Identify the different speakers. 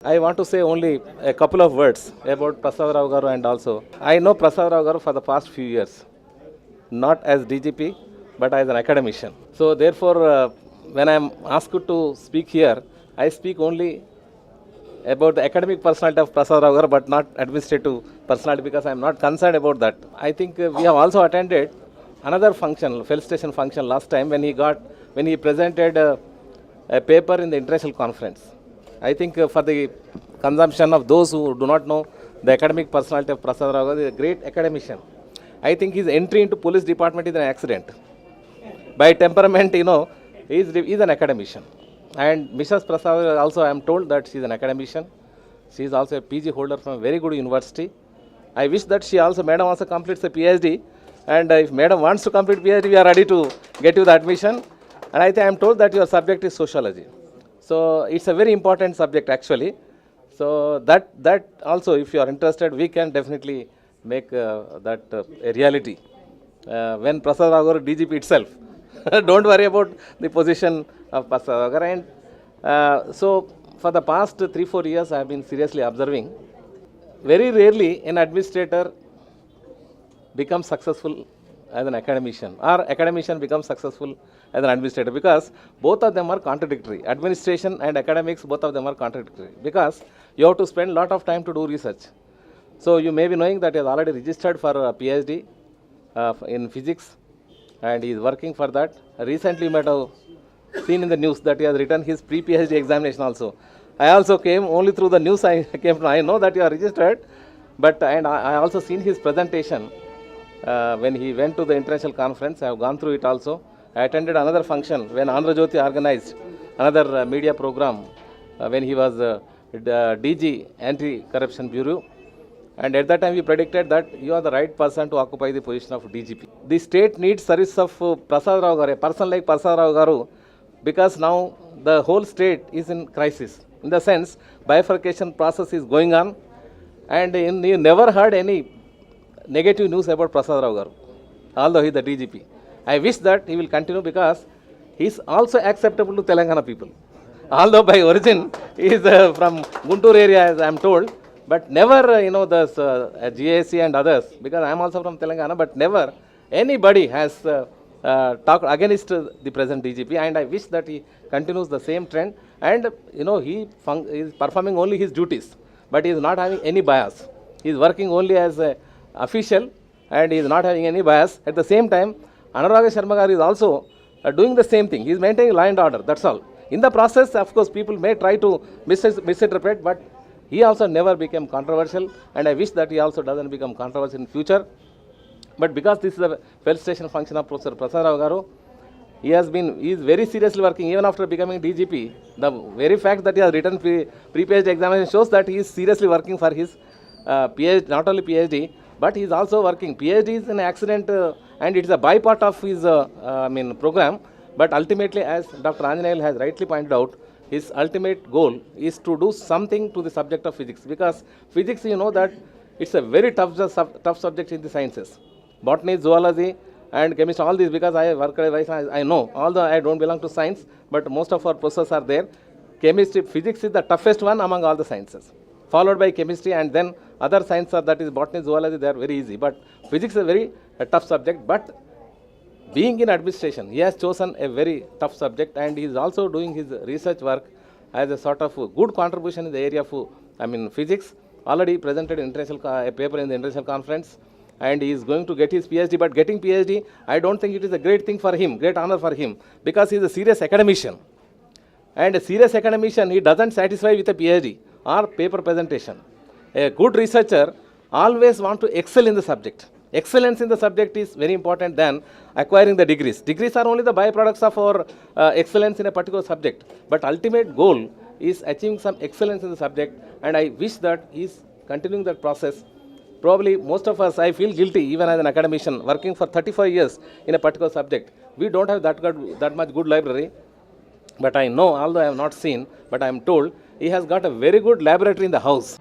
Speaker 1: I want to say only a couple of words about Prasad Rao Garu, and also I know Prasad Rao Garu for the past few years, not as DGP but as an academician. So therefore, when I am asked to speak here, I speak only about the academic personality of Prasad Rao Garu, but not administrative personality, because I am not concerned about that. I think we have also attended another function, felicitation function last time, when he presented a paper in the international conference. I think for the consumption of those who do not know the academic personality of Prasad Rao Garu, is a great academician. I think his entry into police department is an accident. By temperament, he is an academician. And Mrs. Prasad also, I am told that she is an academician. She is also a PG holder from a very good university. I wish that Madam also completes a PhD. And if Madam wants to complete PhD, we are ready to get you the admission. And I am told that your subject is sociology. So it's a very important subject actually. So that also, if you are interested, we can definitely make that a reality. When Prasad Rao Garu DGP itself, don't worry about the position of Prasad Rao Garu. And so for the past 3-4 years, I have been seriously observing. Very rarely an administrator becomes successful as an academician, or academician becomes successful as an administrator, because both of them are contradictory. Administration and academics, both of them are contradictory, because you have to spend a lot of time to do research. So you may be knowing that he has already registered for a PhD in physics, and he is working for that. Recently you might have seen in the news that he has written his pre-PhD examination also. I also came only through the news. I know that you are registered, but I also seen his presentation when he went to the international conference. I have gone through it also. I attended another function when Andhra Jyoti organized another media program when he was DG, Anti-Corruption Bureau. And at that time we predicted that you are the right person to occupy the position of DGP. The state needs service of Prasad Rao Garu, a person like Prasad Rao Garu, because now the whole state is in crisis. In the sense, bifurcation process is going on, and you never heard any negative news about Prasad Rao Garu, although he is the DGP. I wish that he will continue, because he is also acceptable to Telangana people. Although by origin he is from Guntur area, as I am told, but never, the GAC and others, because I am also from Telangana, but never anybody has talked against the present DGP, and I wish that he continues the same trend. And he is performing only his duties, but he is not having any bias. He is working only as an official, and he is not having any bias. At the same time, Anuraga Sharma Garu is also doing the same thing. He is maintaining law and order, that's all. In the process, of course, people may try to misinterpret, but he also never became controversial, and I wish that he also doesn't become controversial in future. But because this is a felicitation function of Professor Prasad Rao Garu, he is very seriously working even after becoming DGP. The very fact that he has written pre-PhD examination shows that he is seriously working for his PhD, not only PhD, but he is also working. PhD is an accident, and it is a bypart of his program. But ultimately, as Dr. Anjaneyal has rightly pointed out, his ultimate goal is to do something to the subject of physics, because physics, you know that it's a very tough subject in the sciences. Botany, zoology and chemistry, all these, because I work at I know, although I don't belong to science, but most of our professors are there. Chemistry, physics is the toughest one among all the sciences, followed by chemistry, and then other sciences, that is botany, zoology, they are very easy. But physics is a very tough subject. But being in administration, he has chosen a very tough subject, and he is also doing his research work as a sort of good contribution in the area of physics. Already presented a paper in the international conference, and he is going to get his PhD. But getting PhD, I don't think it is a great thing for him, great honor for him, because he is a serious academician. And a serious academician, he doesn't satisfy with a PhD or paper presentation. A good researcher always wants to excel in the subject. Excellence in the subject is very important than acquiring the degrees. Degrees are only the byproducts of our excellence in a particular subject. But ultimate goal is achieving some excellence in the subject, and I wish that he is continuing that process. Probably most of us, I feel guilty, even as an academician, working for 35 years in a particular subject. We don't have that much good library. But I know, although I have not seen, but I am told, he has got a very good laboratory in the house.